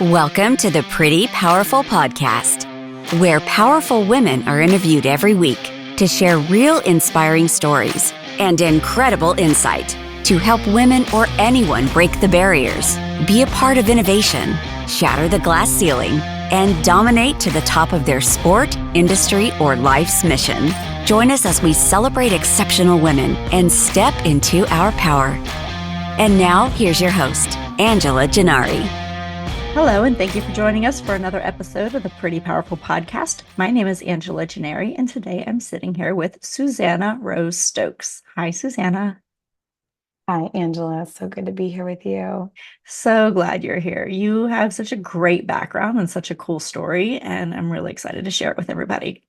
Welcome to the Pretty Powerful Podcast, where powerful women are interviewed every week to share real inspiring stories and incredible insight to help women or anyone break the barriers, be a part of innovation, shatter the glass ceiling, and dominate to the top of their sport, industry, or life's mission. Join us as we celebrate exceptional women and step into our power. And now, here's your host, Angela Gennari. Hello, and thank you for joining us for another episode of the Pretty Powerful Podcast. My name is Angela Gennari, and today I'm sitting here with Susannah Rose Stokes. Hi, Susannah. Hi, Angela. So good to be here with you. So glad you're here. You have such a great background and such a cool story, and I'm really excited to share it with everybody.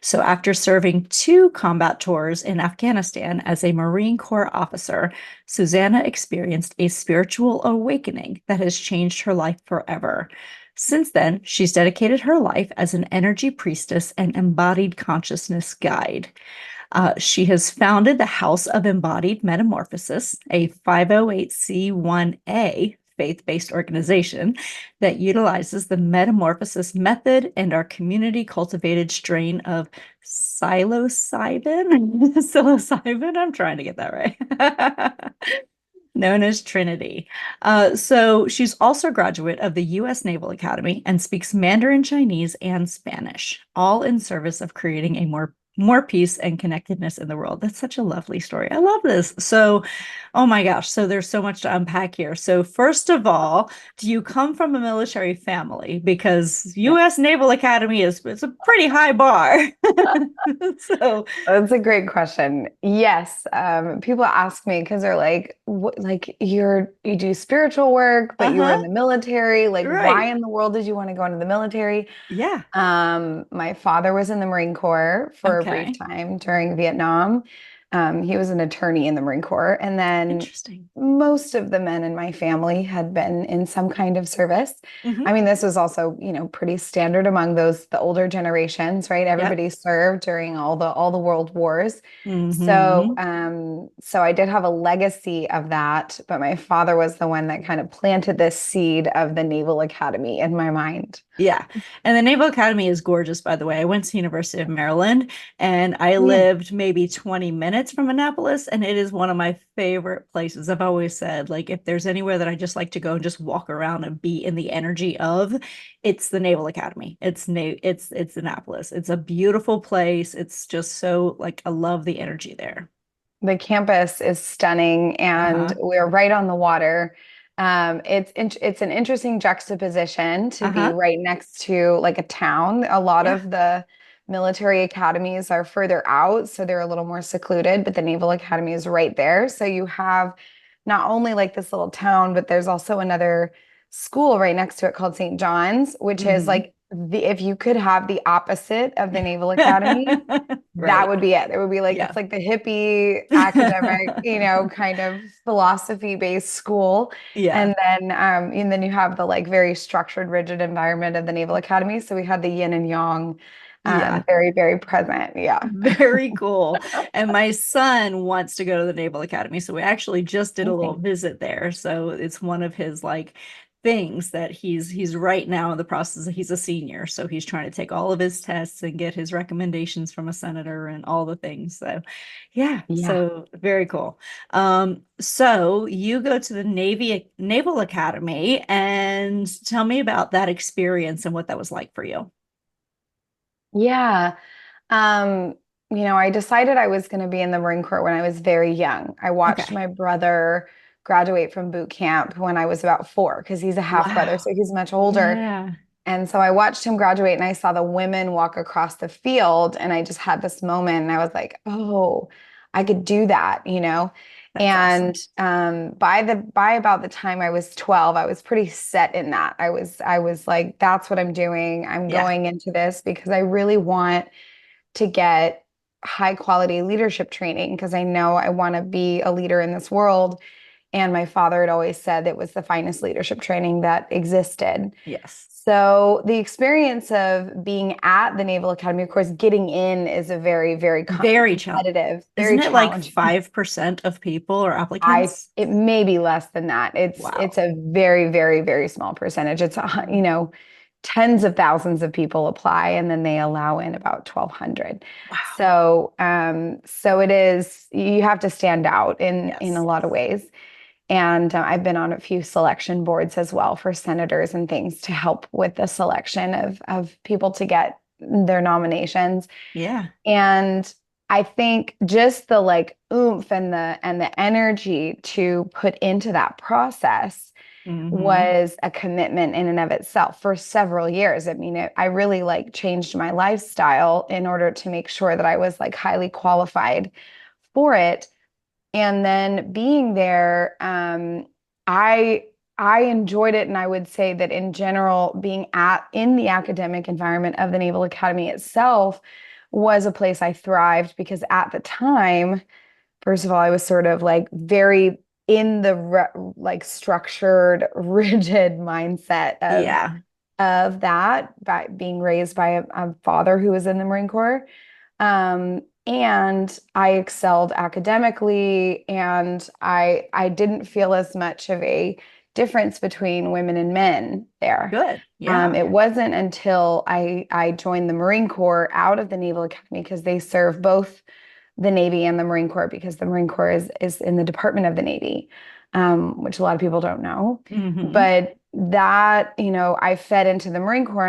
So after serving 2 combat tours in Afghanistan as a Marine Corps officer, Susannah experienced a spiritual awakening that has changed her life forever. Since then, she's dedicated her life as an energy priestess and embodied consciousness guide. She has founded the House of Embodied Metamorphosis, a 508c1a faith-based organization that utilizes the metamorphosis method and our community-cultivated strain of psilocybin. Psilocybin, I'm trying to get that right. Known as Trinity. So she's also a graduate of the U.S. Naval Academy and speaks Mandarin Chinese and Spanish, all in service of creating a more peace and connectedness in the world. That's such a lovely story. I love this. So, oh my gosh. So there's so much to unpack here. So first of all, do you come from a military family? Because U.S. Naval Academy it's a pretty high bar. So that's a great question. Yes. People ask me because they're like, what, like you do spiritual work, but you were in the military. Like, why in the world did you want to go into the military? Yeah. My father was in the Marine Corps for a brief time during Vietnam. He was an attorney in the Marine Corps. And then most of the men in my family had been in some kind of service. I mean, this was also, pretty standard among the older generations, right? Everybody served during all the world wars. So I did have a legacy of that, but my father was the one that kind of planted this seed of the Naval Academy in my mind. Yeah. And the Naval Academy is gorgeous, by the way. I went to University of Maryland and I lived maybe 20 minutes from Annapolis, and it is one of my favorite places. I've always said, like, if there's anywhere that I just like to go and just walk around and be in the energy of, it's the Naval Academy. It's Annapolis. It's a beautiful place. It's just so, like, I love the energy there. The campus is stunning, and we're right on the water. It's an interesting juxtaposition to be right next to like a town. A lot of the military academies are further out, so they're a little more secluded, but the Naval Academy is right there. So you have not only like this little town, but there's also another school right next to it called St. John's, which is like if you could have the opposite of the Naval Academy, that would be it. It would be like, it's like the hippie academic, kind of philosophy-based school. Yeah. And then you have the like very structured, rigid environment of the Naval Academy. So we had the yin and yang, very, very present. Yeah. Very cool. And my son wants to go to the Naval Academy. So we actually just did a little visit there. So it's one of his like things that he's right now in the process. He's a senior, so he's trying to take all of his tests and get his recommendations from a senator and all the things. So so very cool. So you go to the Naval Academy, and tell me about that experience and what that was like for you. Yeah. I decided I was going to be in the Marine Corps when I was very young. I watched my brother graduate from boot camp when I was about 4, because he's a half brother, so he's much older. Yeah. And so I watched him graduate, and I saw the women walk across the field, and I just had this moment, and I was like, oh, I could do that, That's awesome. By about the time I was 12, I was pretty set in that. I was like, that's what I'm doing. I'm going into this because I really want to get high quality leadership training, because I know I want to be a leader in this world. And my father had always said it was the finest leadership training that existed. Yes. So the experience of being at the Naval Academy, of course, getting in is a very, very competitive, very Isn't it like challenging. 5% of people or applicants? It may be less than that. It's a very, very, very small percentage. It's tens of thousands of people apply, and then they allow in about 1,200. Wow. So it is, you have to stand out in a lot of ways. And I've been on a few selection boards as well for senators and things to help with the selection of people to get their nominations. Yeah. And I think just the like oomph and the energy to put into that process was a commitment in and of itself for several years. I mean, I really like changed my lifestyle in order to make sure that I was like highly qualified for it. And then being there, I enjoyed it, and I would say that in general, being in the academic environment of the Naval Academy itself was a place I thrived, because at the time, first of all, I was sort of like very in the like structured, rigid mindset of that, by being raised by a father who was in the Marine Corps. And I excelled academically, and I didn't feel as much of a difference between women and men there. Good. Yeah. It wasn't until I joined the Marine Corps out of the Naval Academy, because they serve both the Navy and the Marine Corps, because the Marine Corps is in the Department of the Navy, which a lot of people don't know. But that, I fed into the Marine Corps,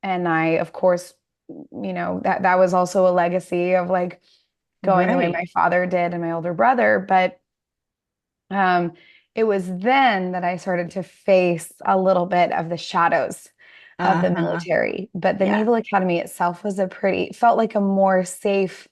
and I of course, that was also a legacy of like going the way my father did and my older brother. But it was then that I started to face a little bit of the shadows of the military. But the Naval Academy itself felt like a more safe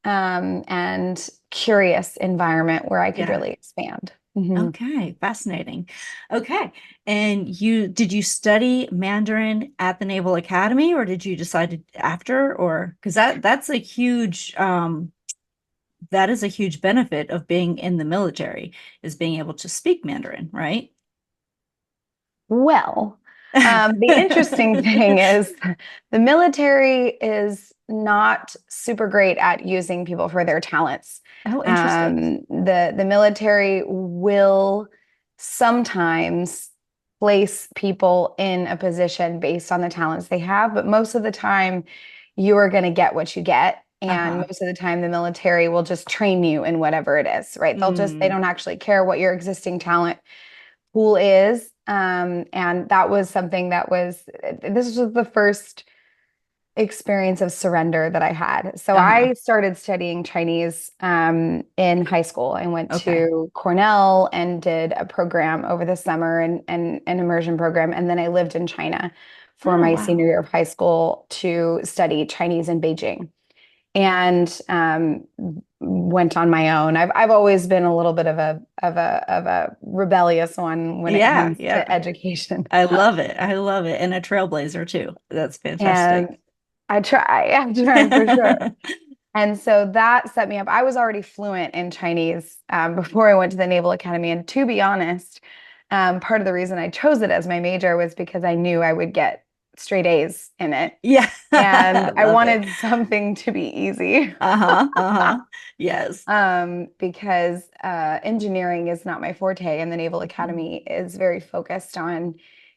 and curious environment where I could really expand. Okay, fascinating. Okay. And did you study Mandarin at the Naval Academy, or did you decide after, or because that's a huge that is a huge benefit of being in the military, is being able to speak Mandarin, right? Well, the interesting thing is the military is not super great at using people for their talents. Oh, interesting. The military will sometimes place people in a position based on the talents they have, but most of the time you are going to get what you get. And most of the time the military will just train you in whatever it is, right? They don't actually care what your existing talent pool is. And that was something this was the first experience of surrender that I had. So I started studying Chinese in high school. I went to Cornell and did a program over the summer, and an immersion program. And then I lived in China for my senior year of high school to study Chinese in Beijing. And went on my own. I've always been a little bit of a rebellious one when it comes to education. I love it. And a trailblazer too. That's fantastic. And I'm trying for sure. And so that set me up. I was already fluent in Chinese before I went to the Naval Academy. And to be honest, part of the reason I chose it as my major was because I knew I would get straight A's in it. Yeah. And I wanted something to be easy. Yes. Because engineering is not my forte, and the Naval Academy is very focused on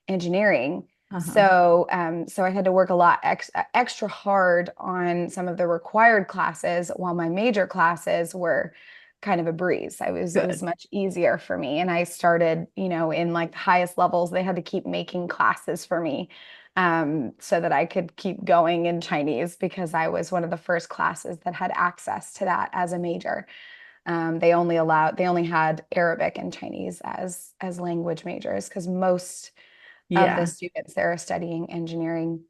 engineering. So I had to work a lot extra hard on some of the required classes, while my major classes were kind of a breeze. It was much easier for me. And I started, in like the highest levels, they had to keep making classes for me so that I could keep going in Chinese, because I was one of the first classes that had access to that as a major. They only had Arabic and Chinese as language majors, because most of the students there are studying engineering.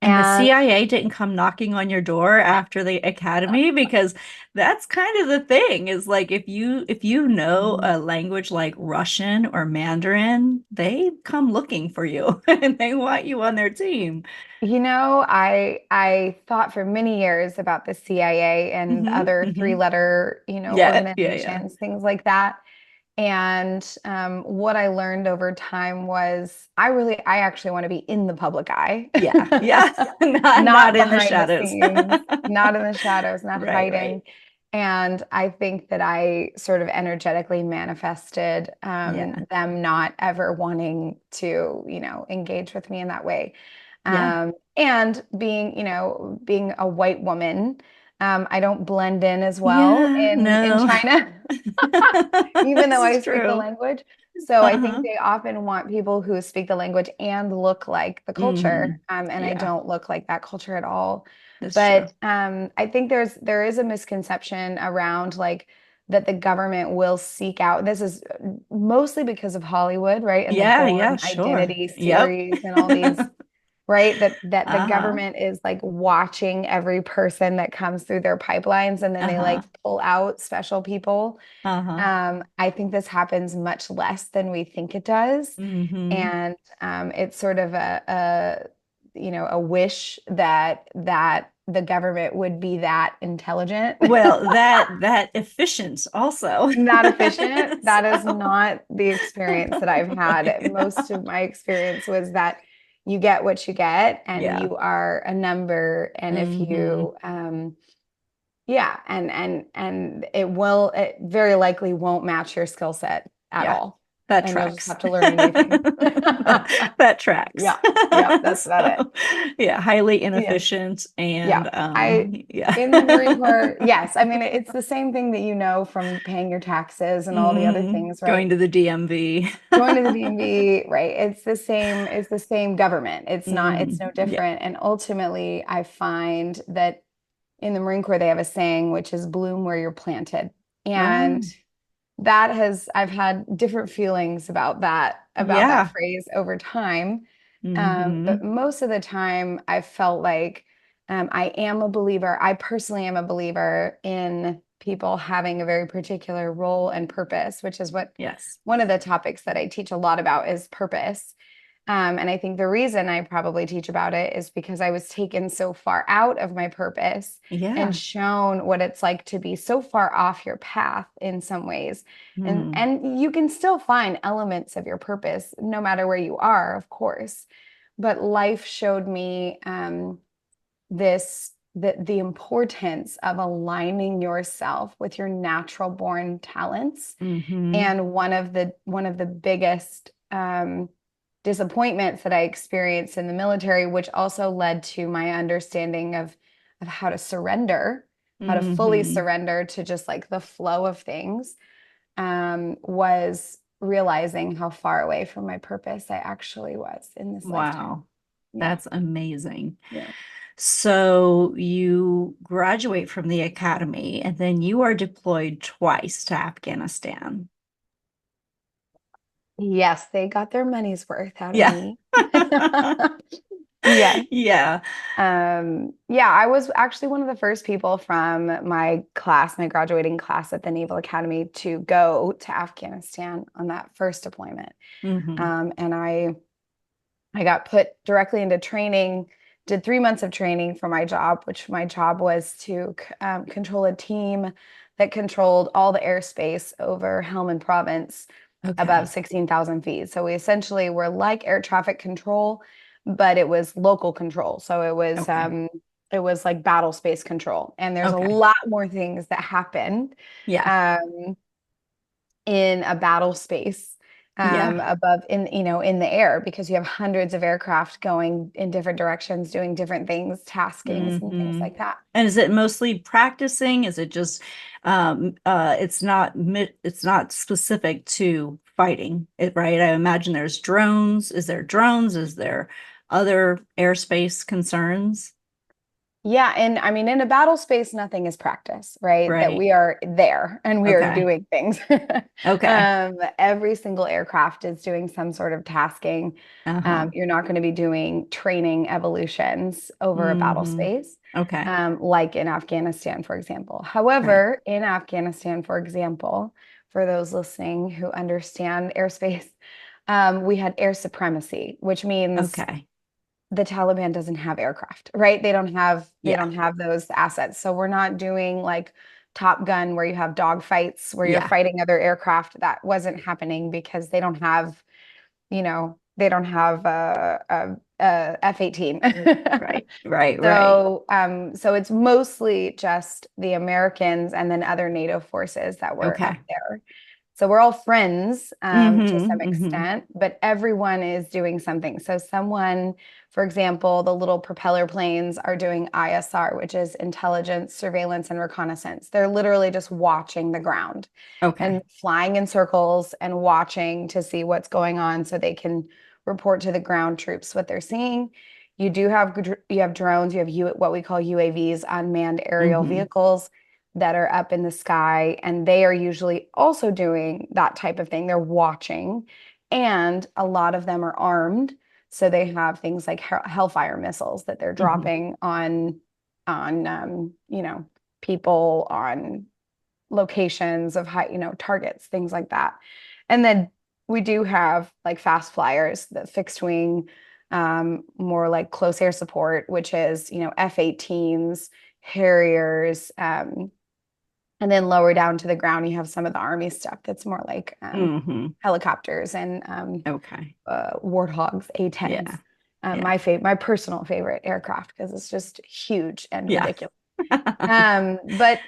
And the CIA didn't come knocking on your door after the academy, because that's kind of the thing, is like if you know a language like Russian or Mandarin, they come looking for you and they want you on their team. I thought for many years about the CIA and other three-letter, Yeah. organizations, things like that. And what I learned over time was I actually want to be in the public eye. Yeah. Not Not in the behind the shadows. scenes, not in the shadows, not Right. hiding. And I think that I sort of energetically manifested them not ever wanting to, engage with me in that way. And being a white woman, I don't blend in as well in China, even though This I is speak the true. language. So I think they often want people who speak the language and look like the culture. And I don't look like that culture at all. That's true. But I think there is a misconception around like that the government will seek out. This is mostly because of Hollywood, right? And the Born Sure. Identity series and all these, right? That the government is like watching every person that comes through their pipelines, and then they like pull out special people. I think this happens much less than we think it does. And it's sort of a wish that the government would be that intelligent. Well, that efficient also. Not efficient. That is not the experience that I've had. Most of my experience was that you get what you get, and you are a number. And if you, and it very likely won't match your skill set at all. That and tracks. You'll just have to learn a new thing. That tracks. Yeah, that's about it. Yeah, highly inefficient. And in the Marine Corps, yes. I mean, it's the same thing that from paying your taxes and all the other things, right? Going to the DMV. Going to the DMV, right? It's the same government. It's not, it's no different. And ultimately, I find that in the Marine Corps, they have a saying, which is bloom where you're planted. And I've had different feelings about that phrase over time. But most of the time I felt like I personally am a believer in people having a very particular role and purpose, which is one of the topics that I teach a lot about is purpose. And I think the reason I probably teach about it is because I was taken so far out of my purpose and shown what it's like to be so far off your path in some ways. And you can still find elements of your purpose no matter where you are, of course. But life showed me the importance of aligning yourself with your natural born talents. And one of the biggest disappointments that I experienced in the military, which also led to my understanding of how to surrender, how to fully surrender to just like the flow of things, was realizing how far away from my purpose I actually was in this lifetime. Wow. That's amazing. So you graduate from the academy, and then you are deployed twice to Afghanistan. Yes, they got their money's worth out of me. I was actually one of the first people from my graduating class at the Naval Academy to go to Afghanistan on that first deployment. And I got put directly into training, did 3 months of training for my job, which my job was to control a team that controlled all the airspace over Helmand province above 16,000 feet. So we essentially were like air traffic control, but it was local control. So it was like battle space control. And there's a lot more things that happen in a battle space above in the air, because you have hundreds of aircraft going in different directions, doing different things, taskings and things like that. And is it mostly practicing? Is it just it's not specific to fighting it, right? I imagine there's drones. Is there drones? Is there other airspace concerns? Yeah. And I mean, in a battle space, nothing is practice, right? That Right. we are there and we are Okay. doing things. Okay. Every single aircraft is doing some sort of tasking. Uh-huh. You're not going to be doing training evolutions over a battle space, Okay. like in Afghanistan, for example. Right. However, in Afghanistan, for example, for those listening who understand airspace, we had air supremacy, which means Okay. the Taliban doesn't have aircraft, right? They Yeah. don't have those assets. So we're not doing like Top Gun where you have dogfights where you're Yeah. fighting other aircraft. That wasn't happening because they don't have, they don't have a F-18. Right. Right. Right. So it's mostly just the Americans and then other NATO forces that were up Okay. there. So we're all friends to some Mm-hmm. extent, but everyone is doing something. So someone, for example, the little propeller planes are doing ISR, which is intelligence, surveillance, and reconnaissance. They're literally just watching the ground Okay. and flying in circles and watching to see what's going on so they can report to the ground troops what they're seeing. You have drones, what we call UAVs, unmanned aerial Mm-hmm. vehicles that are up in the sky, and they are usually also doing that type of thing. They're watching, and a lot of them are armed, so they have things like Hellfire missiles that they're Mm-hmm. dropping on people, on locations of high, targets, things like that. And then we do have like fast flyers, the fixed wing, more like close air support, which is, F-18s, Harriers, and then lower down to the ground, you have some of the Army stuff that's more like Mm-hmm. helicopters and Okay. Warthogs, A-10s. Yeah. Yeah. My personal favorite aircraft because it's just huge and Yeah. ridiculous. Um, but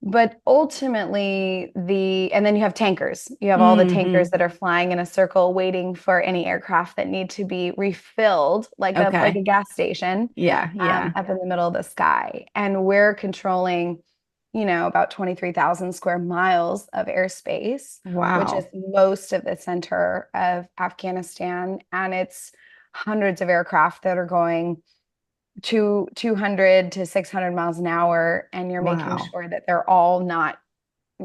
but ultimately and then you have tankers. You have all the tankers Mm-hmm. that are flying in a circle waiting for any aircraft that need to be refilled, like a Okay. gas station, Yeah. Yeah. up in the middle of the sky. And we're controlling, about 23,000 square miles of airspace, which is Wow. most of the center of Afghanistan. And it's hundreds of aircraft that are going to 200 to 600 miles an hour. And you're making Wow. sure that they're all not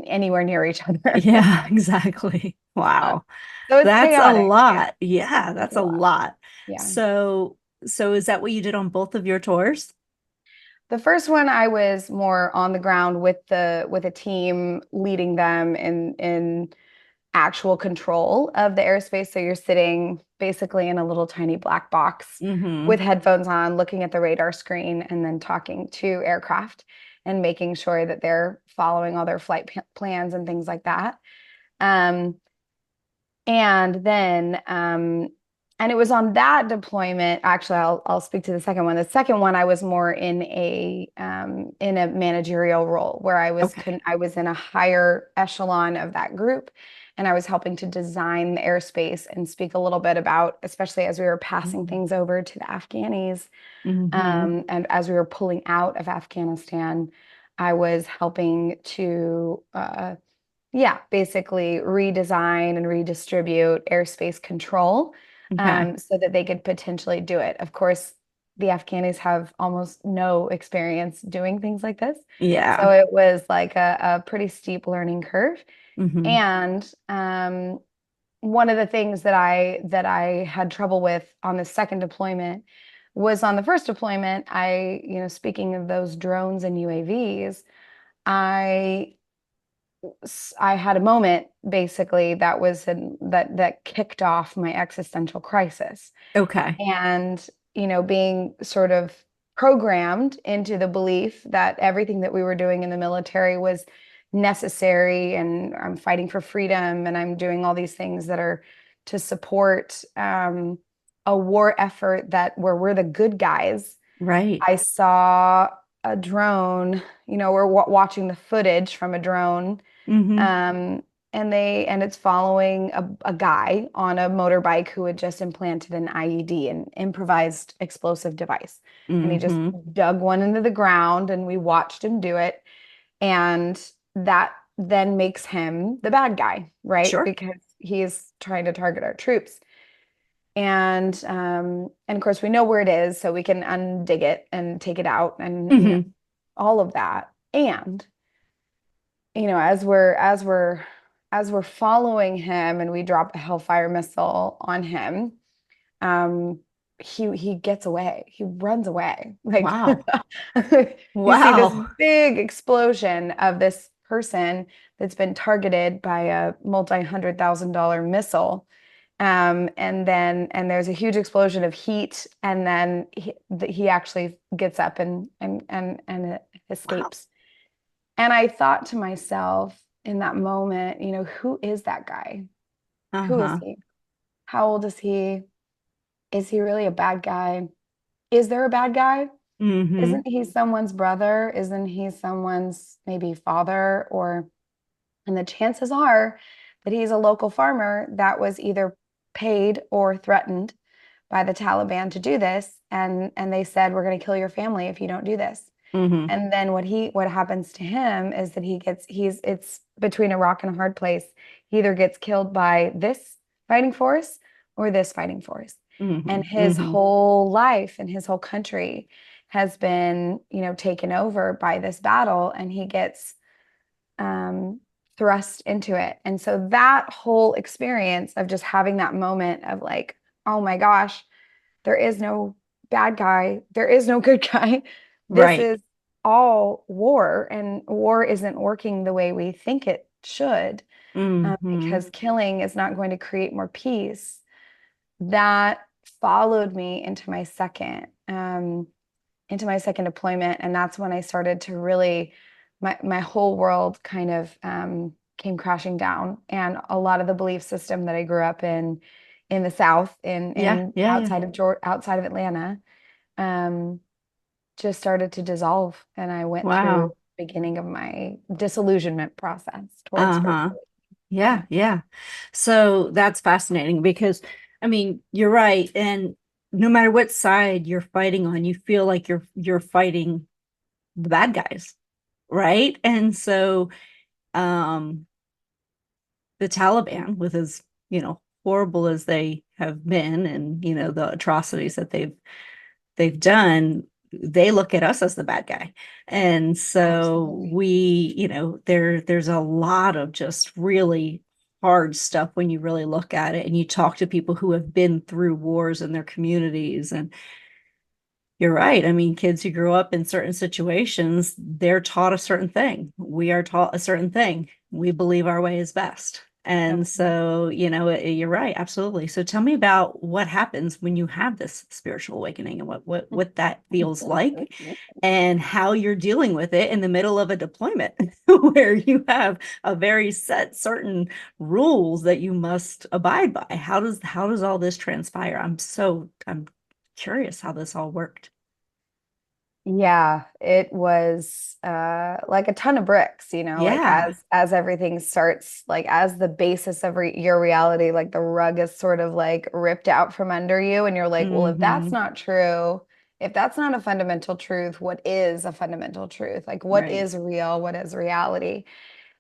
anywhere near each other. Yeah, exactly. Uh, Wow. so it's That's a chaotic. Yeah, lot. Yeah, it's that's a a lot. lot. Yeah. So is that what you did on both of your tours? The first one I was more on the ground with a team leading them in actual control of the airspace. So you're sitting basically in a little tiny black box Mm-hmm. with headphones on, looking at the radar screen, and then talking to aircraft and making sure that they're following all their flight plans and things like that. Um, and then and it was on that deployment. Actually, I'll speak to the second one. The second one, I was more in a managerial role where Okay. I was in a higher echelon of that group, and I was helping to design the airspace and speak a little bit about, especially as we were passing things over to the Afghanis, Mm-hmm. and as we were pulling out of Afghanistan, I was helping to yeah, basically redesign and redistribute airspace control, Okay. so that they could potentially do it. Of course, the Afghanis have almost no experience doing things like this. So Yeah. it was like a pretty steep learning curve. Mm-hmm. And one of the things that I had trouble with on the second deployment was on the first deployment, speaking of those drones and UAVs, I I had a moment basically that kicked off my existential crisis. Okay. And, being sort of programmed into the belief that everything that we were doing in the military was necessary, and I'm fighting for freedom, and I'm doing all these things that are to support a war effort that where we're the good guys. Right. I saw a drone, we're watching the footage from a drone, Mm-hmm. um, and it's following a guy on a motorbike who had just implanted an IED, an improvised explosive device. And he just Mm-hmm. dug one into the ground, and we watched him do it. And that then makes him the bad guy, right? Sure. Because he is trying to target our troops. And of course we know where it is, so we can undig it and take it out and Mm-hmm. all of that. And as we're following him and we drop a Hellfire missile on him, um, he gets away. He runs away. Like Wow. you see this Wow. big explosion of this person that's been targeted by a multi-$100,000 missile. And there's a huge explosion of heat, and then he actually gets up and Wow. escapes. And I thought to myself in that moment, who is that guy? Who is Uh-huh. he? How old is he? Is he really a bad guy? Is there a bad guy? Mm-hmm. Isn't he someone's brother? Isn't he someone's maybe father? And the chances are that he's a local farmer that was either paid or threatened by the Taliban to do this. And they said, we're going to kill your family if you don't do this. Mm-hmm. And then what happens to him is that it's between a rock and a hard place. He either gets killed by this fighting force or this fighting force. And Mm-hmm. his Mm-hmm. whole life and his whole country has been, taken over by this battle, and he gets um, thrust into it. And so that whole experience of just having that moment of like, oh my gosh, there is no bad guy. There is no good guy. This Right. is all war, and war isn't working the way we think it should, Mm-hmm. because killing is not going to create more peace. That followed me into my second deployment, and that's when I started to really, my whole world kind of came crashing down, and a lot of the belief system that I grew up in the South, Yeah. in Yeah. Yeah. outside of Atlanta, um, just started to dissolve, and I went through Wow. the beginning of my disillusionment process towards Uh-huh. spirituality. Yeah. Yeah. Yeah. So that's fascinating because, I mean, you're right. And no matter what side you're fighting on, you feel like you're fighting the bad guys, right? And so, um, the Taliban, with as, horrible as they have been, and, the atrocities that they've done, they look at us as the bad guy. And so Absolutely. there's a lot of just really hard stuff when you really look at it and you talk to people who have been through wars in their communities. And you're right. I mean, kids who grow up in certain situations, they're taught a certain thing. We are taught a certain thing. We believe our way is best. And Absolutely. so, you're right. Absolutely. So tell me about what happens when you have this spiritual awakening and what that feels like and how you're dealing with it in the middle of a deployment where you have a very set certain rules that you must abide by. How does all this transpire? I'm curious how this all worked. Yeah, it was like a ton of bricks, like Yeah. as everything starts, like as the basis of your reality, like the rug is sort of like ripped out from under you, and you're like, well, if that's Hmm. not true, if that's not a fundamental truth, what is a fundamental truth? Like what Right. is real? What is reality?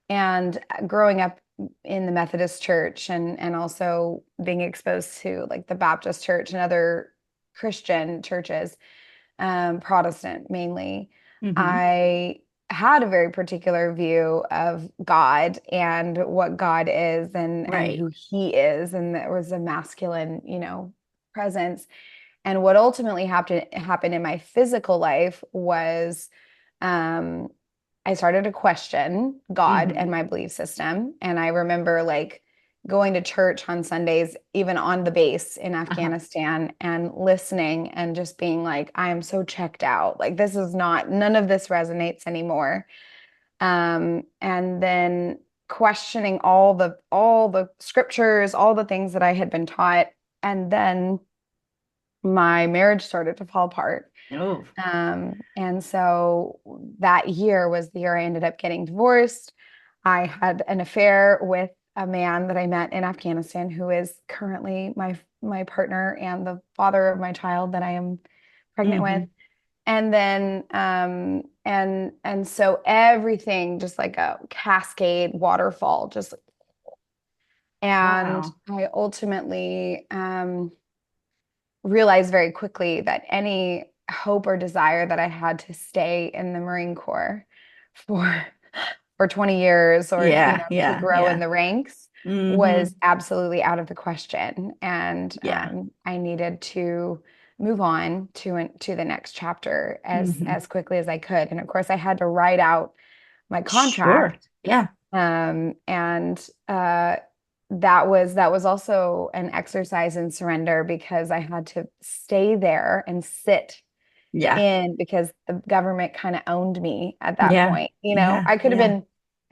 And growing up in the Methodist church, and also being exposed to like the Baptist church and other Christian churches, Protestant mainly, Hmm. I had a very particular view of God and what God is, and Right. who he is. And there was a masculine, presence. And what ultimately happened in my physical life was, um, I started to question God Hmm. and my belief system. And I remember like going to church on Sundays, even on the base in Uh-huh. Afghanistan, and listening and just being like, I am so checked out. Like, this is not, none of this resonates anymore. And then questioning all the scriptures, all the things that I had been taught. And then my marriage started to fall apart. Oh. And so that year was the year I ended up getting divorced. I had an affair with a man that I met in Afghanistan, who is currently my partner and the father of my child that I am pregnant with. Hmm. And then and so everything just like a cascade waterfall, just, and Wow. I ultimately realized very quickly that any hope or desire that I had to stay in the Marine Corps for 20 years or, Yeah, to yeah, grow in yeah. the ranks Mm-hmm. was absolutely out of the question. And Yeah. I needed to move on to the next chapter Mm-hmm. as quickly as I could. And of course, I had to write out my Sure. contract. Yeah. And that was also an exercise in surrender because I had to stay there and sit Yeah. in because the government kind of owned me at that Yeah. point. Yeah. Yeah.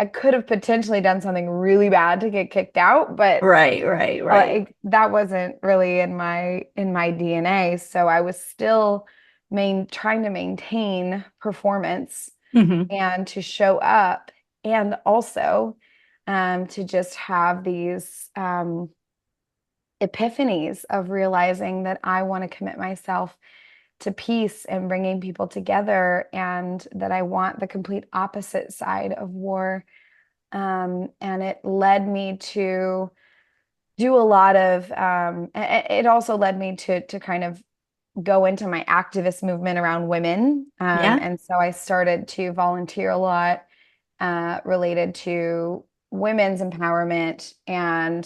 I could have potentially done something really bad to get kicked out, but Right, right, right. that wasn't really in my DNA. So I was still trying to maintain performance Mm-hmm. and to show up, and also to just have these epiphanies of realizing that I want to commit myself to peace and bringing people together, and that I want the complete opposite side of war. And it led me to do a lot of, it also led me to kind of go into my activist movement around women. Yeah. And so I started to volunteer a lot related to women's empowerment, and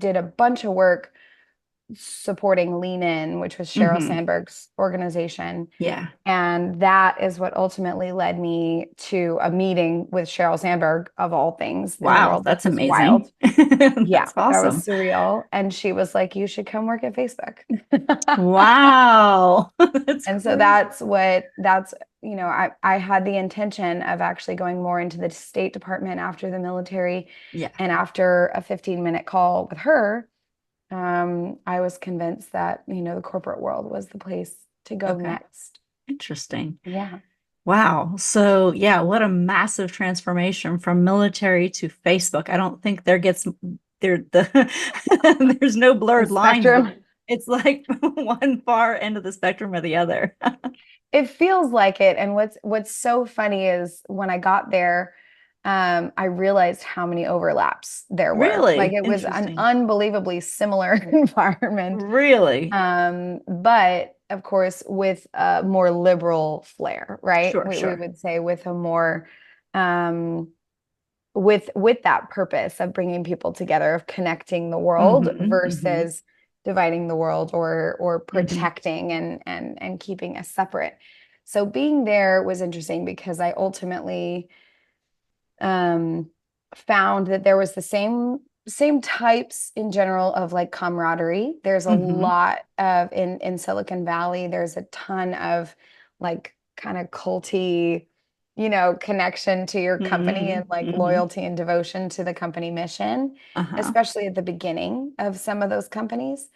did a bunch of work supporting Lean In, which was Sheryl Mm-hmm. Sandberg's organization. Yeah. And that is what ultimately led me to a meeting with Sheryl Sandberg, of all things in the Wow, world, which that's was amazing. wild. Yeah, That's that was awesome. surreal. And she was like, you should come work at Facebook. Wow. That's And so crazy. I had the intention of actually going more into the State Department after the military. Yeah. And after a 15-minute call with her, I was convinced that, the corporate world was the place to go Okay. next. Interesting. Yeah. Wow. So, yeah, what a massive transformation from military to Facebook. I don't think there's no The blurred lines. spectrum. It's like one far end of the spectrum or the other. It feels like it. And what's so funny is when I got there, I realized how many overlaps there were. Like, Really it was an interesting. unbelievably similar environment. Really? But of course, with a more liberal flair, right? Sure, We sure. would say with a more with that purpose of bringing people together, of connecting the world Mm-hmm. versus dividing the world or Mm-hmm. protecting and keeping us separate. So being there was interesting because I ultimately um, found that there was the same types in general of like camaraderie. There's a Mm-hmm. lot of in Silicon Valley. There's a ton of like kind of culty, connection to your company Mm-hmm. and like Mm-hmm. loyalty and devotion to the company mission, Uh-huh. especially at the beginning of some of those companies.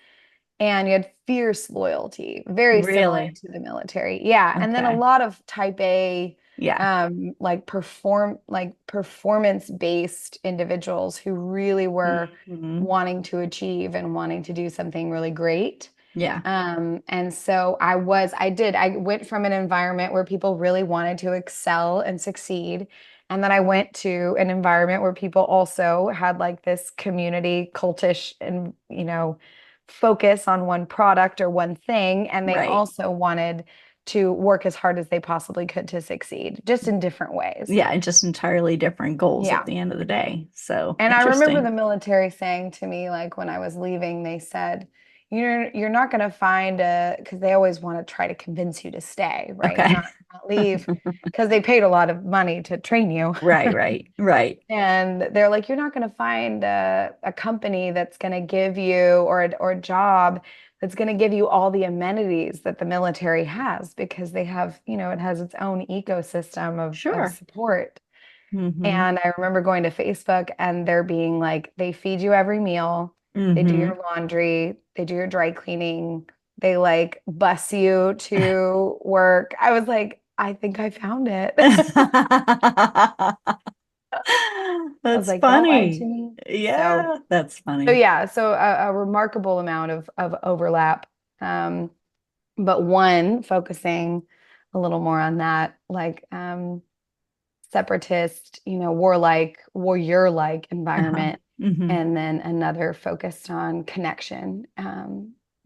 And you had fierce loyalty, very similar Really? to the military. Yeah. And then a Okay. lot of type A, Yeah. like performance based individuals who really were Mm-hmm. wanting to achieve and wanting to do something really great. Yeah. And so I went from an environment where people really wanted to excel and succeed. And then I went to an environment where people also had like this community cultish and, focus on one product or one thing. And they Right. also wanted to work as hard as they possibly could to succeed, just in different ways. Yeah, and just entirely different goals at Yeah. the end of the day. So And I remember the interesting. military saying to me, like when I was leaving, they said, you're not going to find because they always want to try to convince you to stay, right? Okay. Not leave, because they paid a lot of money to train you. Right, right, right. And they're like, you're not going to find a company that's going to give you, or a job that's going to give you all the amenities that the military has, because they have, it has its own ecosystem of Sure. support. Mm-hmm. And I remember going to Facebook and there being like, they feed you every meal, they do Mm-hmm. your laundry, they do your dry cleaning, they like bus you to work. I was like, I think I found it. I was That's like, don't lie to funny. me. So, Yeah, that's so funny. yeah, so a remarkable amount of overlap. Um, but one focusing a little more on that, like separatist, warrior-like Uh-huh. environment, Mm-hmm. and then another focused on connection.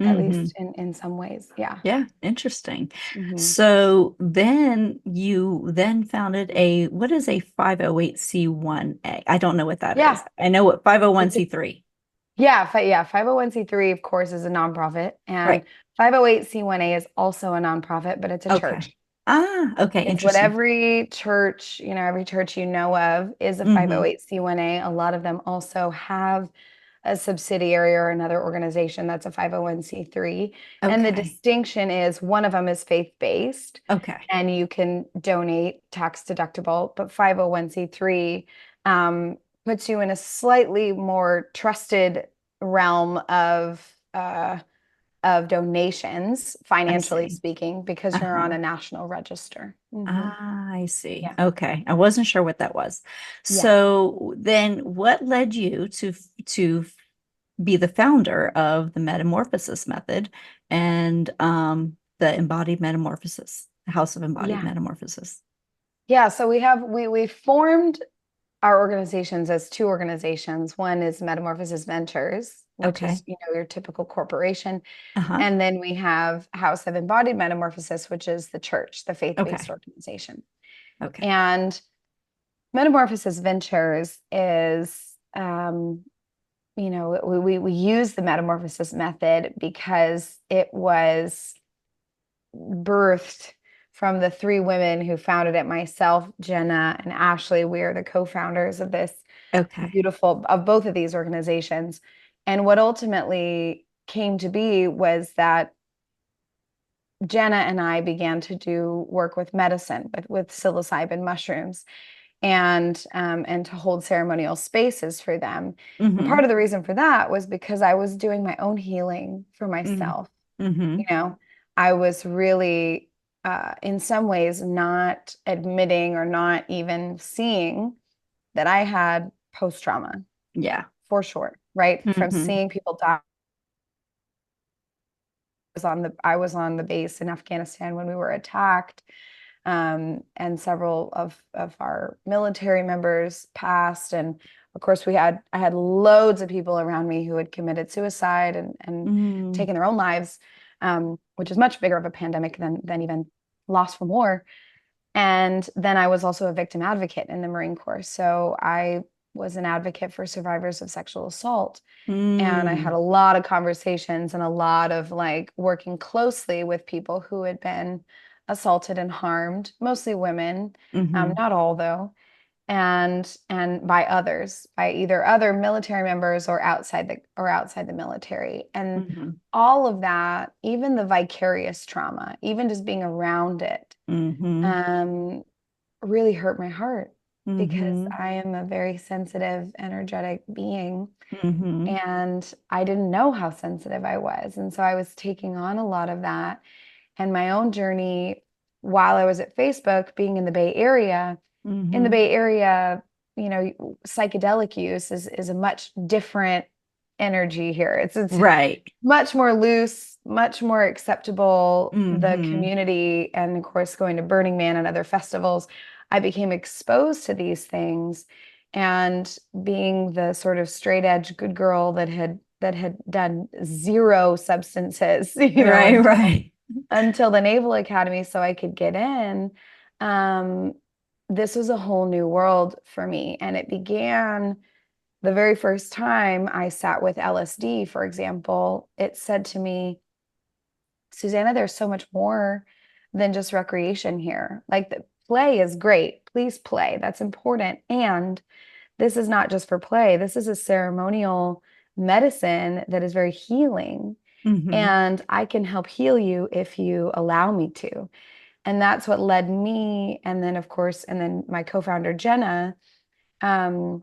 at Mm-hmm. least in some ways. Yeah. Yeah, interesting. Mm-hmm. So then you then founded what is a 508c1A? I don't know what that is. Yeah. I know what 501c3. Yeah, 501c3, of course, is a nonprofit, and Right. 508c1A is also a nonprofit, but it's a Okay. church. Ah, okay, It's what interesting. every church, every church you know of is a Mm-hmm. 508c1A. A lot of them also have a subsidiary or another organization that's a 501c3. And the Okay. distinction is one of them is faith-based Okay. and you can donate tax deductible, but 501c3 puts you in a slightly more trusted realm of donations, I financially see. speaking, because you're on Uh-huh. a national register. Ah, I see. Yeah. Okay. I wasn't sure what that was. Yeah. So then what led you to be the founder of the metamorphosis method and the embodied metamorphosis, the House of Embodied Yeah. Metamorphosis? Yeah. So we formed our organizations as two organizations. One is Metamorphosis Ventures, which is, Okay. your typical corporation. Uh-huh. And then we have House of Embodied Metamorphosis, which is the church, the faith-based Okay. organization. Okay. And Metamorphosis Ventures is, we use the metamorphosis method because it was birthed from the three women who founded it, myself, Jenna, and Ashley. We are the co-founders of this Okay. of both of these organizations. And what ultimately came to be was that Jenna and I began to do work with medicine, with psilocybin mushrooms, and to hold ceremonial spaces for them. And Mm-hmm. part of the reason for that was because I was doing my own healing for myself. Mm-hmm. You know, I was really, in some ways, not admitting or not even seeing that I had post-trauma, Yeah. for sure, right? From Mm-hmm. seeing people die. I was on the base in Afghanistan when we were attacked, and several of our military members passed, and of course I had loads of people around me who had committed suicide and Mm-hmm. taken their own lives, which is much bigger of a pandemic than even loss from war. And then I was also a victim advocate in the Marine Corps, so I was an advocate for survivors of sexual assault. And I had a lot of conversations and a lot of like working closely with people who had been assaulted and harmed, mostly women, Mm-hmm. not all though, and by others, by either other military members or outside the military. And Mm-hmm. all of that, even the vicarious trauma, even just being around it, Mm-hmm. um, really hurt my heart because Mm-hmm. I am a very sensitive, energetic being. Mm-hmm. And I didn't know how sensitive I was. And so I was taking on a lot of that. And my own journey while I was at Facebook, being in the Bay Area, in the Mm-hmm. Bay Area, psychedelic use is a much different energy here. It's Right. much more loose, much more acceptable. The Mm-hmm. community, and of course, going to Burning Man and other festivals, I became exposed to these things. And being the sort of straight edge good girl that had done zero substances, Right, right. until the Naval Academy so I could get in, um, this was a whole new world for me. And it began the very first time I sat with LSD, for example. It said to me, Susannah, there's so much more than just recreation here. Like, the play is great. Please play. That's important. And this is not just for play. This is a ceremonial medicine that is very healing. Mm-hmm. And I can help heal you if you allow me to. And that's what led me. And then, of course, and then my co-founder, Jenna, um,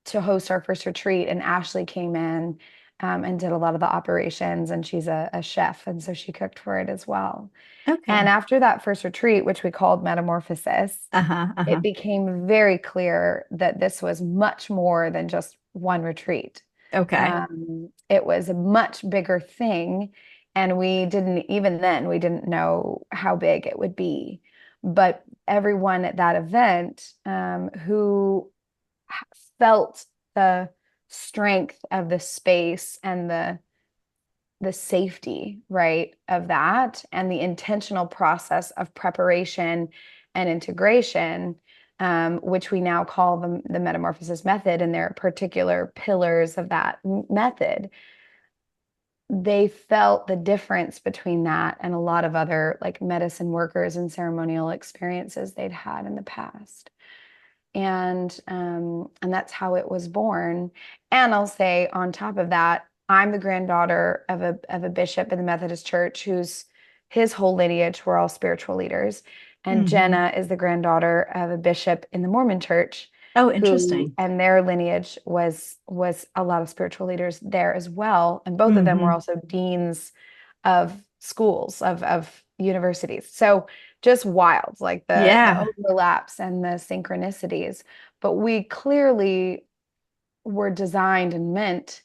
to host our first retreat. And Ashley came in, and did a lot of the operations. And she's a chef. And so she cooked for it as well. And Okay. after that first retreat, which we called Metamorphosis, Uh-huh. it Uh-huh. became very clear that this was much more than just one retreat. Okay. It was a much bigger thing. And even then, we didn't know how big it would be. But everyone at that event, who felt the strength of the space and the safety, right, of that and the intentional process of preparation and integration, which we now call the metamorphosis method, and there are particular pillars of that method. They felt the difference between that and a lot of other like medicine workers and ceremonial experiences they'd had in the past. And that's how it was born. And I'll say on top of that, I'm the granddaughter of a bishop in the Methodist Church his whole lineage were all spiritual leaders. And Jenna is the granddaughter of a bishop in the Mormon Church. Oh, interesting. And their lineage was a lot of spiritual leaders there as well. And both of them were also deans of schools, of universities. So just wild, like the overlaps and the synchronicities. But we clearly were designed and meant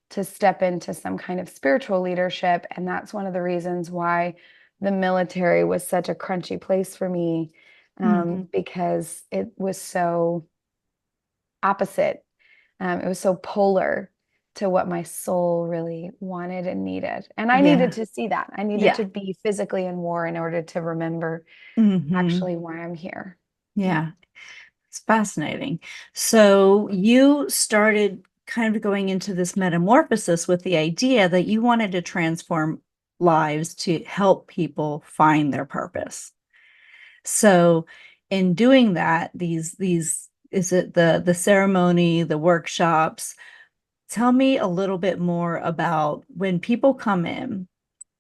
to step into some kind of spiritual leadership. And that's one of the reasons why the military was such a crunchy place for me, because it was so opposite. It was so polar to what my soul really wanted and needed. And I needed to see that. I needed to be physically in war in order to remember actually why I'm here. Yeah. It's fascinating. So you started kind of going into this metamorphosis with the idea that you wanted to transform lives to help people find their purpose. So in doing that, these is it the ceremony, the workshops? Tell me a little bit more about when people come in.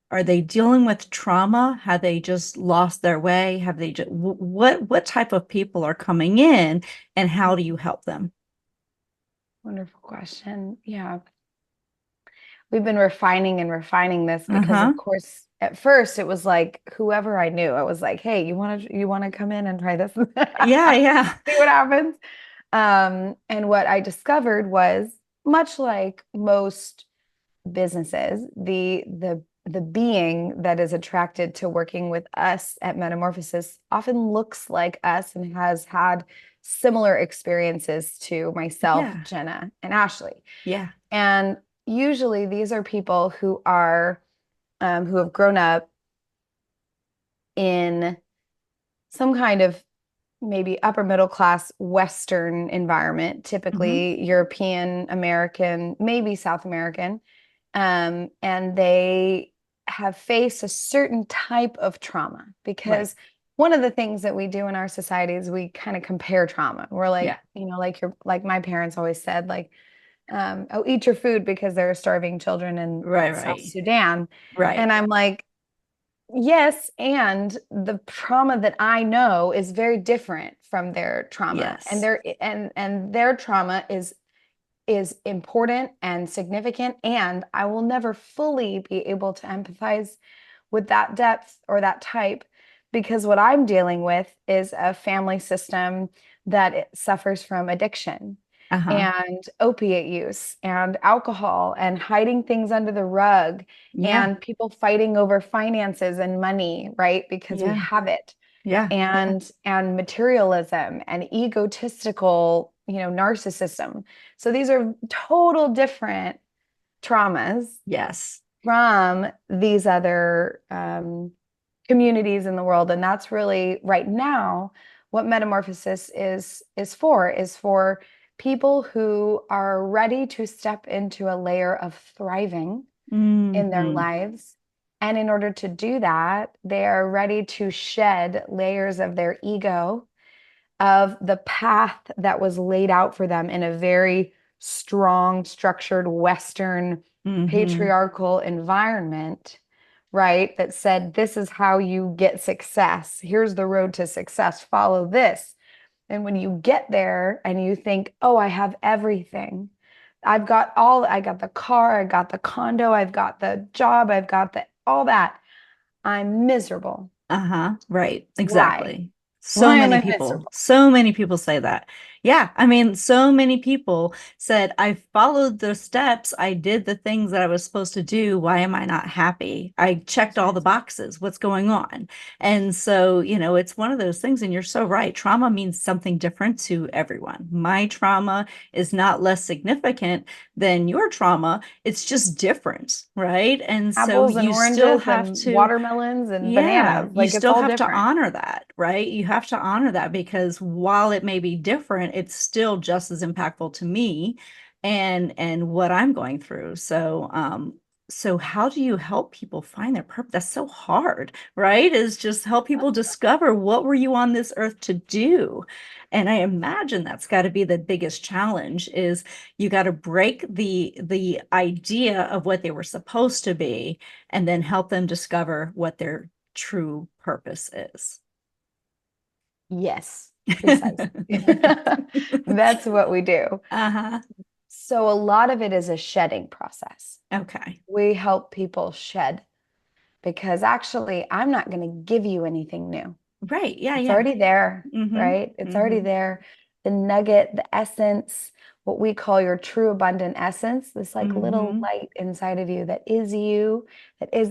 Are they dealing with trauma? Have they just lost their way? Have they just, what type of people are coming in, and how do you help them? Wonderful question. Yeah. We've been refining this because of course, at first it was like whoever I knew, I was like, hey, you want to come in and try this? Yeah. See what happens. And what I discovered was, much like most businesses, the being that is attracted to working with us at Metamorphosis often looks like us and has had similar experiences to myself, Jenna, and Ashley. Yeah. And usually these are people who are who have grown up in some kind of maybe upper middle class Western environment, typically European, American, maybe South American. And they have faced a certain type of trauma, because one of the things that we do in our society is we kind of compare trauma. We're like, like my parents always said, like, oh, eat your food because there are starving children in South Sudan. And I'm like, yes, and the trauma that I know is very different from their trauma. And their trauma is important and significant, and I will never fully be able to empathize with that depth or that type, because what I'm dealing with is a family system that it suffers from addiction and opiate use and alcohol and hiding things under the rug and people fighting over finances and money, right? Because we have it. And materialism and egotistical, narcissism. So these are total different traumas from these other communities in the world. And that's really right now what Metamorphosis is for people who are ready to step into a layer of thriving in their lives. And in order to do that, they are ready to shed layers of their ego, of the path that was laid out for them in a very strong, structured, Western, patriarchal environment, right? That said, this is how you get success. Here's the road to success. Follow this. And when you get there and you think, oh, I have everything. I got the car, I got the condo, I've got the job, I've got all that. I'm miserable. Right. Exactly. Why? So many people say that. Yeah, I mean, so many people said, I followed the steps. I did the things that I was supposed to do. Why am I not happy? I checked all the boxes. What's going on? And so, it's one of those things, and you're so right. Trauma means something different to everyone. My trauma is not less significant than your trauma. It's just different, right? And so Apples and you still oranges have and to, watermelons and yeah, bananas. you Like it's still all have to different. honor that, right? You have to honor that because while it may be different, it's still just as impactful to me and what I'm going through. So how do you help people find their purpose? That's so hard, right? Is just help people discover what were you on this earth to do? And I imagine that's got to be the biggest challenge is you got to break the idea of what they were supposed to be and then help them discover what their true purpose is. Yes, precisely. That's what we do. Uh-huh. So a lot of it is a shedding process. Okay. We help people shed because actually, I'm not going to give you anything new. Right. Yeah, It's yeah. already there, Mm-hmm. right? It's already Mm-hmm. there. The nugget, the essence, what we call your true abundant essence, this like little Mm-hmm. light inside of you, that is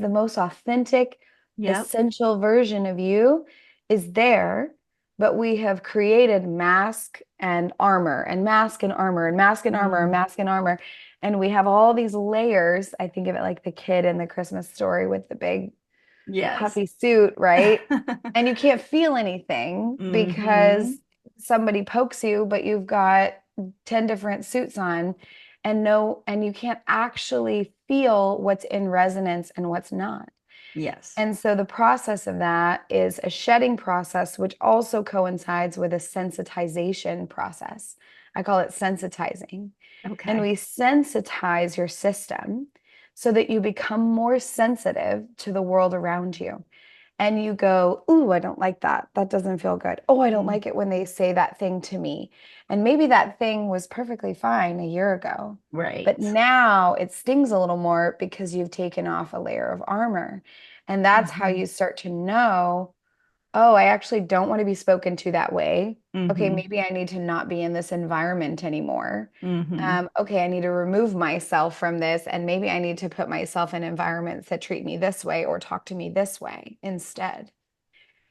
the most authentic, Yep. essential version of you is there. But we have created mask and armor and mask and armor and mask and armor and Mm. mask and armor. And we have all these layers. I think of it like the kid in the Christmas story with the big Yes. puffy suit, right? And you can't feel anything Mm-hmm. because somebody pokes you, but you've got 10 different suits on and you can't actually feel what's in resonance and what's not. Yes. And so the process of that is a shedding process, which also coincides with a sensitization process. I call it sensitizing. And Okay. we sensitize your system so that you become more sensitive to the world around you. And you go, ooh, I don't like that. That doesn't feel good. Oh, I don't Mm. like it when they say that thing to me. And maybe that thing was perfectly fine a year ago. But Right. now it stings a little more because you've taken off a layer of armor. And that's how Mm-hmm. you start to know, oh, I actually don't want to be spoken to that way. Okay, Mm-hmm. maybe I need to not be in this environment anymore. Mm-hmm. Okay, I need to remove myself from this, and maybe I need to put myself in environments that treat me this way or talk to me this way instead.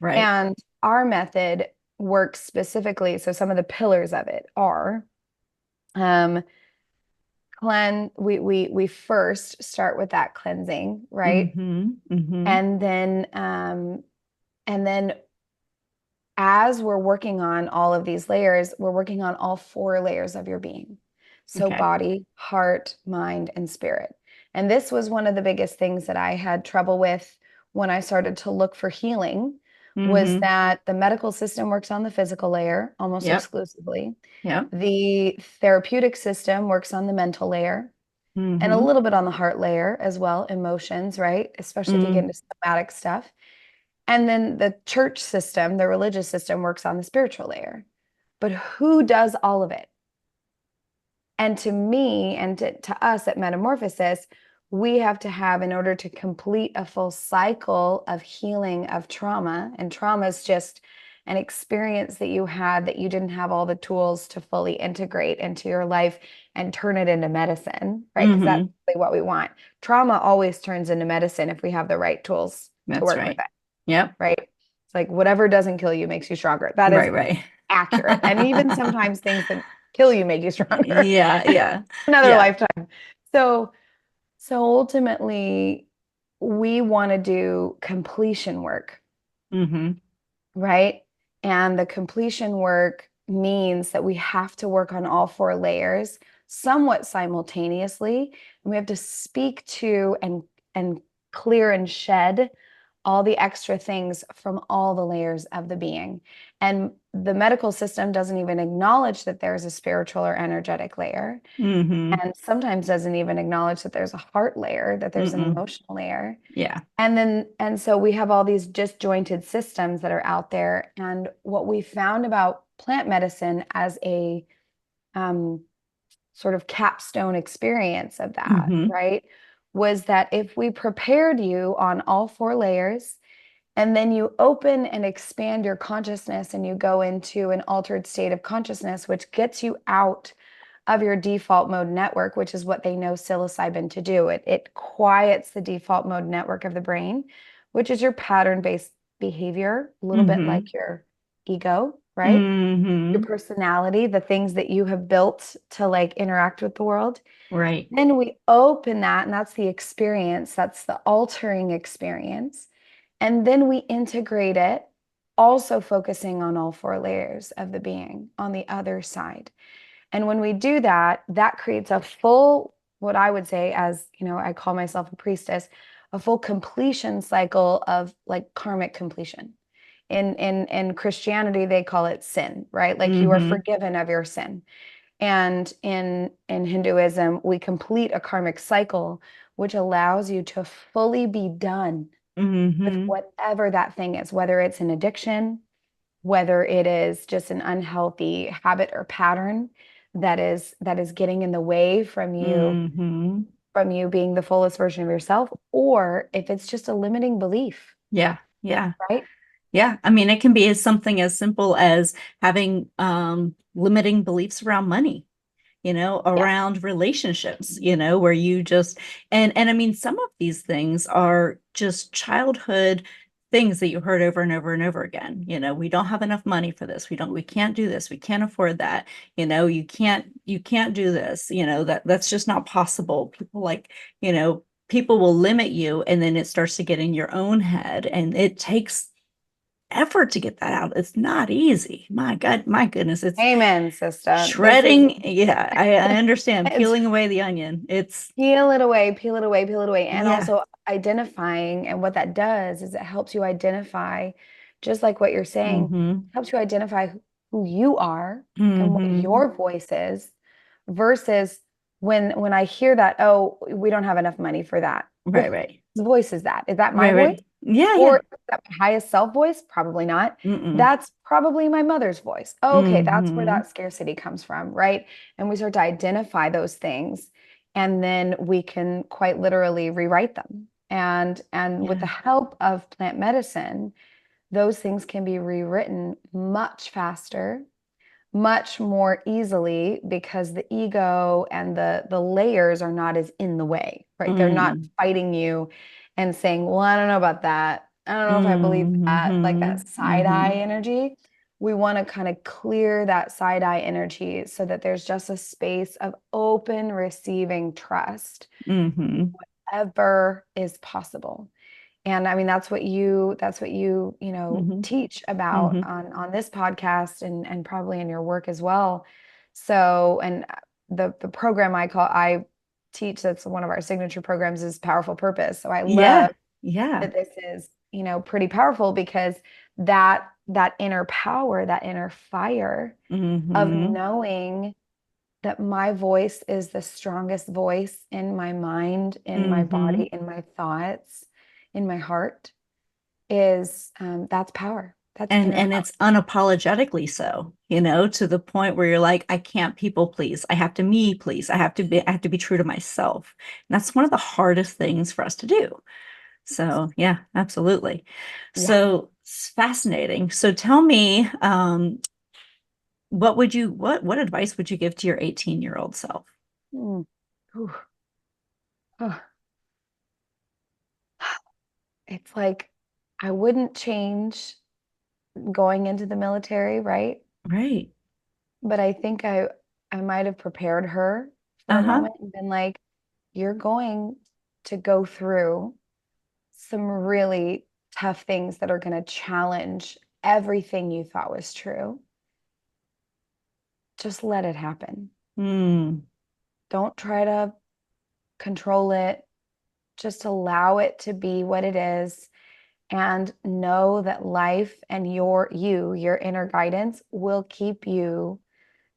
Right. And our method works specifically. So some of the pillars of it are um, we first start with that cleansing, right? Mm-hmm. Mm-hmm. And then and then as we're working on all of these layers, we're working on all four layers of your being. So Okay. body, heart, mind, and spirit. And this was one of the biggest things that I had trouble with when I started to look for healing was Mm-hmm. that the medical system works on the physical layer almost Yep. exclusively. Yep. The therapeutic system works on the mental layer and a Mm-hmm. little bit on the heart layer as well, emotions, right? Especially if you get Mm. into somatic stuff. And then the church system, the religious system works on the spiritual layer. But who does all of it? And to me and to us at Metamorphosis, we have to have, in order to complete a full cycle of healing of trauma, and trauma is just an experience that you had that you didn't have all the tools to fully integrate into your life and turn it into medicine, right? Because that's Mm-hmm. really what we want. Trauma always turns into medicine if we have the right tools to That's work with right. it, Yep. right? It's like whatever doesn't kill you makes you stronger. That is Right, right. accurate. And even sometimes things that kill you make you stronger. Yeah, yeah. Another Yeah. lifetime. So, so ultimately, we want to do completion work, Mm-hmm. right? And the completion work means that we have to work on all four layers somewhat simultaneously. And we have to speak to and clear and shed all the extra things from all the layers of the being. And the medical system doesn't even acknowledge that there's a spiritual or energetic layer, Mm-hmm. and sometimes doesn't even acknowledge that there's a heart layer, that there's an Mm-mm. emotional layer. Yeah. And so we have all these disjointed systems that are out there. And what we found about plant medicine as a sort of capstone experience of that, Mm-hmm. right, was that if we prepared you on all four layers And then you open and expand your consciousness and you go into an altered state of consciousness, which gets you out of your default mode network, which is what they know psilocybin to do. It quiets the default mode network of the brain, which is your pattern-based behavior, a little bit like your ego, right? Your personality, the things that you have built to like interact with the world. Right. Then we open that, and that's the experience, that's the altering experience. And then we integrate it, also focusing on all four layers of the being on the other side. And when we do that, that creates a full, what I would say, as you know, I call myself a priestess, a full completion cycle of like karmic completion. In Christianity, they call it sin, right? Like you are forgiven of your sin. And in Hinduism, we complete a karmic cycle, which allows you to fully be done with whatever that thing is, whether it's an addiction, whether it is just an unhealthy habit or pattern that is getting in the way from you being the fullest version of yourself, or if it's just a limiting belief. Yeah. Yeah. Right. Yeah. I mean, it can be something as simple as having limiting beliefs around money, around relationships, where you just, and I mean, some of these things are just childhood things that you heard over and over and over again. We don't have enough money for this. We can't do this. We can't afford that. You can't do this, that's just not possible. People will limit you, and then it starts to get in your own head, and it takes effort to get that out. It's not easy. My goodness, it's Amen, sister. shredding. Yeah, I understand. Peeling away the onion. It's peel it away, peel it away, peel it away. And yeah. Also identifying, and what that does is it helps you identify, just like what you're saying, helps you identify who you are and what your voice is, versus when I hear that, oh, we don't have enough money for that. Right. Whose voice is that? Is that my voice? Yeah. Or is that my highest self voice? Probably not. That's probably my mother's voice. Oh, okay, that's where that scarcity comes from, right? And we start to identify those things, and then we can quite literally rewrite them. And with the help of plant medicine, those things can be rewritten much faster, much more easily, because the ego and the layers are not as in the way, right? They're not fighting you and saying, well, I don't know about that. I don't know if I believe that, like that side eye energy. We want to kind of clear that side eye energy so that there's just a space of open receiving trust, whatever is possible. And I mean, that's what you teach about on this podcast, and probably in your work as well. So, and the program I teach, that's one of our signature programs, is Powerful Purpose. So I love that this is, pretty powerful, because that inner power, that inner fire of knowing that my voice is the strongest voice in my mind, in my body, in my thoughts, in my heart, is that's power. That's and power. It's unapologetically so, to the point where you're like, I can't people please. I have to me please. I have to be true to myself. And that's one of the hardest things for us to do. So yeah, absolutely. Yeah. So it's fascinating. So tell me, what advice would you give to your 18-year-old self? It's like, I wouldn't change going into the military, right? Right. But I think I might have prepared her for a moment and been like, you're going to go through some really tough things that are going to challenge everything you thought was true. Just let it happen. Don't try to control it. Just allow it to be what it is, and know that life and your inner guidance will keep you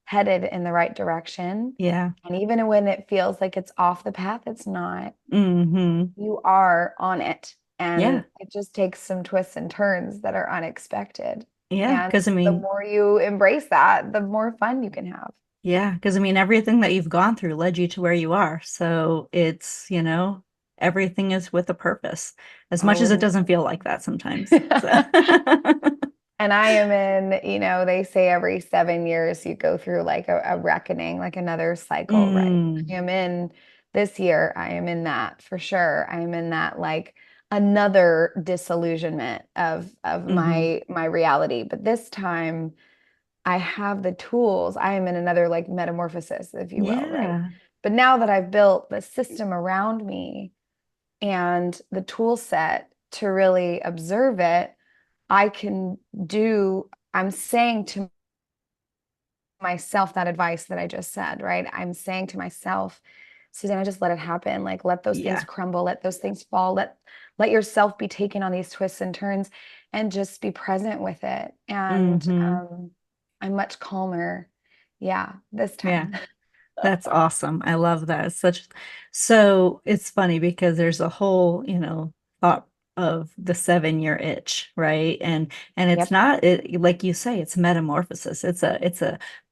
headed in the right direction. Yeah. And even when it feels like it's off the path, it's not. You are on it. And it just takes some twists and turns that are unexpected. Yeah. Because the more you embrace that, the more fun you can have. Yeah. Because everything that you've gone through led you to where you are. So it's, everything is with a purpose, as I much as it wouldn't. doesn't feel like that sometimes. So. And I am in, they say every 7 years you go through like a reckoning, like another cycle, right? I am in this year, I am in that for sure. I am in that like another disillusionment of my reality. But this time I have the tools. I am in another like metamorphosis, if you will, right? Yeah. But now that I've built the system around me and the tool set to really observe it, I can I'm saying to myself that advice that I just said, right? I'm saying to myself, Susannah, just let it happen. Like, let those things Yeah. crumble, let those things fall, let yourself be taken on these twists and turns and just be present with it. And I'm much calmer. Yeah, this Yeah. time. That's awesome. I love that. So it's funny because there's a whole, thought of the 7-year itch, right? And it's Yep. not like you say, it's metamorphosis.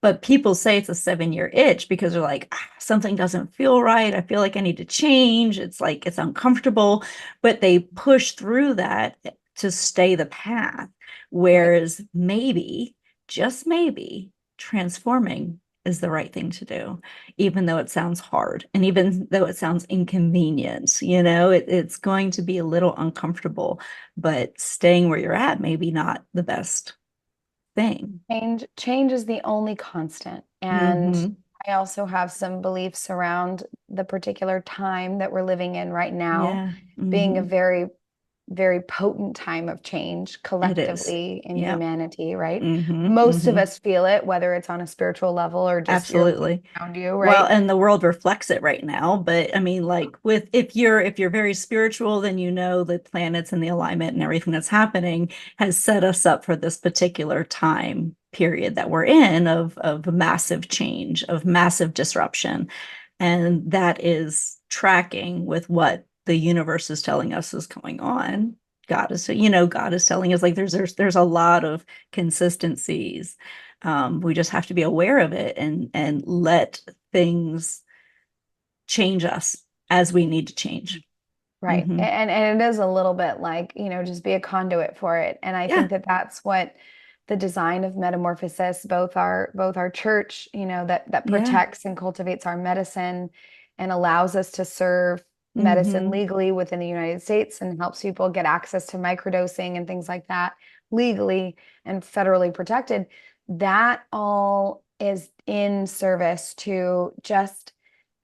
But people say it's a 7-year itch because they're like, something doesn't feel right. I feel like I need to change. It's like it's uncomfortable, but they push through that to stay the path. Right. Whereas maybe, just maybe, transforming is the right thing to do, even though it sounds hard and even though it sounds inconvenient. It's going to be a little uncomfortable, but staying where you're at maybe not the best thing. Change is the only constant. And Mm-hmm. I also have some beliefs around the particular time that we're living in right now Yeah. being a Mm-hmm. very, very potent time of change It is. collectively in Yep. humanity, right? Mm-hmm. Most of Mm-hmm. us feel it, whether it's on a spiritual level or just your life Absolutely. around you, Well, right? and the world reflects it right now. But I mean, like with if you're very spiritual, then the planets and the alignment and everything that's happening has set us up for this particular time period that we're in of massive change, of massive disruption. And that is tracking with what the universe is telling us is going on. God is telling us like there's a lot of consistencies. We just have to be aware of it and let things change us as we need to change. Right. Mm-hmm. And it is a little bit like, just be a conduit for it. And I Yeah. think that that's what the design of metamorphosis, both our church, that Yeah. protects and cultivates our medicine and allows us to serve medicine Mm-hmm. legally within the United States and helps people get access to microdosing and things like that legally and federally protected. That all is in service to just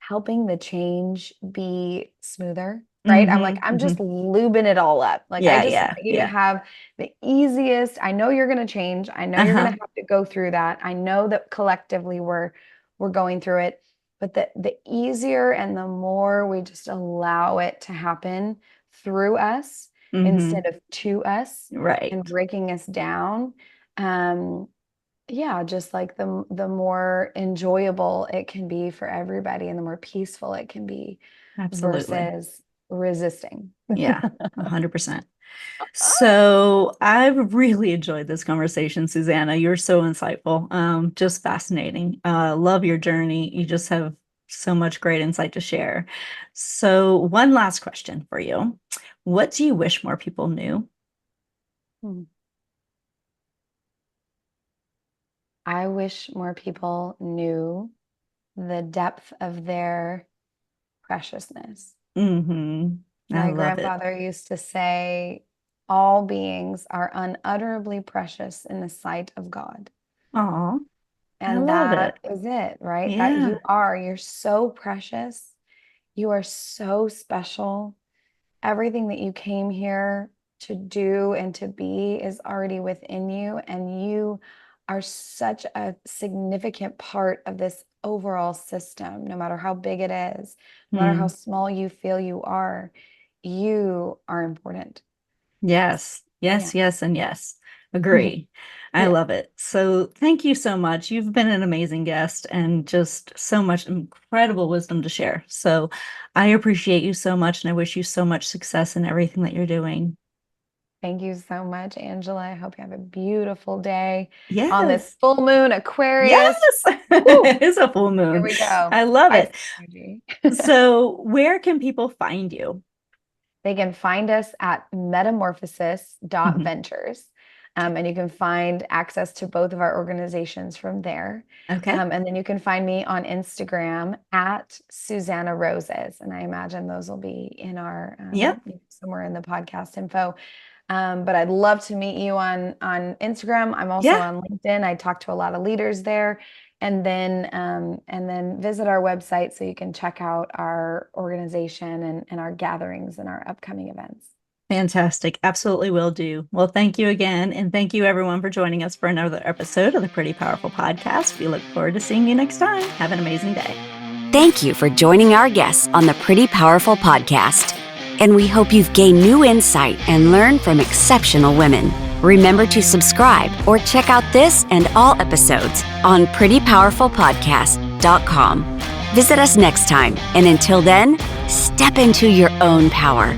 helping the change be smoother, right? I'm like, Mm-hmm. I'm Mm-hmm. just lubing it all up. Like, I Yeah. just Yeah. want you to Yeah. have the easiest. I know you're going to change. I know you're going Uh-huh. to have to go through that. I know that collectively we're going through it, but the easier and the more we just allow it to happen through us Mm-hmm. instead of to us Right. and breaking us down. Um, yeah, just like the more enjoyable it can be for everybody and the more peaceful it can be Absolutely. versus resisting. Yeah. 100%. So I've really enjoyed this conversation, Susannah. You're so insightful. Just fascinating. Love your journey. You just have so much great insight to share. So one last question for you. What do you wish more people knew? Hmm. I wish more people knew the depth of their preciousness. Mm-hmm. I My love it. grandfather used to say, all beings are unutterably precious in the sight of God. Oh, I And love that it. is it, right? That Yeah. you're so precious. You are so special. Everything that you came here to do and to be is already within you. And you are such a significant part of this overall system, no matter how big it is, no matter how Hmm. small you feel you are important. Yes, Yeah. yes, yes, and yes. Agree. I Yeah. love it. So thank you so much. You've been an amazing guest and just so much incredible wisdom to share. So I appreciate you so much and I wish you so much success in everything that you're doing. Thank you so much, Angela. I hope you have a beautiful day on this Yes. full moon Yes. Aquarius. Woo! It is a full Here moon. we go. I love it. Pisces energy. So where can people find you? they can find us at metamorphosis.ventures. And you can find access to both of our organizations from there. Okay. And then you can find me on Instagram at Susannah Roses. And I imagine those will be in our, somewhere in the podcast info. But I'd love to meet you on Instagram. I'm also on LinkedIn. I talk to a lot of leaders there. And then visit our website so you can check out our organization and our gatherings and our upcoming events. Fantastic. Absolutely will do. Well, thank you again. And thank you everyone for joining us for another episode of the Pretty Powerful Podcast. We look forward to seeing you next time. Have an amazing day. Thank you for joining our guests on the Pretty Powerful Podcast. And we hope you've gained new insight and learned from exceptional women. Remember to subscribe or check out this and all episodes on prettypowerfulpodcast.com. Visit us next time. And until then, step into your own power.